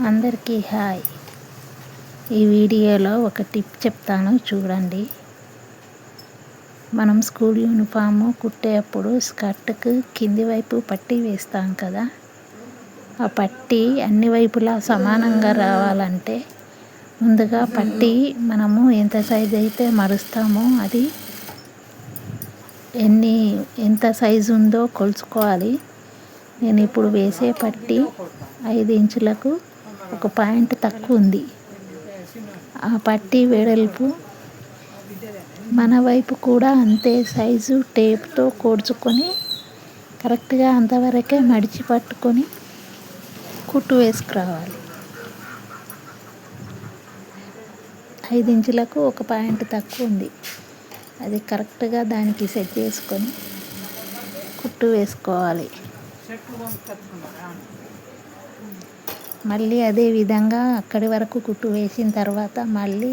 అందరికీ హాయ్. ఈ వీడియోలో ఒక టిప్ చెప్తాను చూడండి. మనం స్కూల్ యూనిఫాము కుట్టేటప్పుడు స్కర్ట్కు కింది వైపు పట్టీ వేస్తాం కదా, ఆ పట్టీ అన్ని వైపులా సమానంగా రావాలంటే ముందుగా పట్టీ మనము ఎంత సైజు అయితే మరుస్తామో అది ఎంత సైజు ఉందో కొలుచుకోవాలి. నేను ఇప్పుడు వేసే పట్టీ 5 ఇంచులకు 1 పాయింట్ తక్కువ ఉంది. ఆ పట్టీ వెడల్పు మన వైపు కూడా అంతే సైజు టేప్తో కోడ్చుకొని కరెక్ట్గా అంతవరకే మడిచి పట్టుకొని కుట్టు వేసుకురావాలి. 5 ఇంచులకు 1 పాయింట్ తక్కువ ఉంది. అది కరెక్ట్గా దానికి సెట్ చేసుకొని కుట్టు వేసుకోవాలి. మళ్ళీ అదే విధంగా అక్కడి వరకు కుట్టు వేసిన తర్వాత మళ్ళీ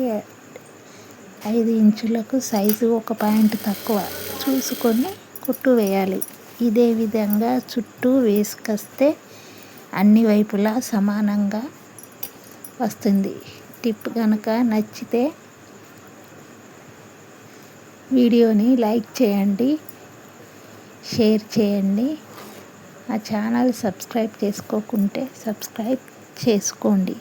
5 ఇంచులకు సైజు 1 పాయింట్ తక్కువ చూసుకొని కుట్టు వేయాలి. ఇదే విధంగా చుట్టూ వేసుకొస్తే అన్ని వైపులా సమానంగా వస్తుంది. టిప్ కనుక నచ్చితే వీడియోని లైక్ చేయండి, షేర్ చేయండి. ఆ ఛానల్ సబ్స్క్రైబ్ చేసుకోకుంటే సబ్స్క్రైబ్ చేసుకోండి.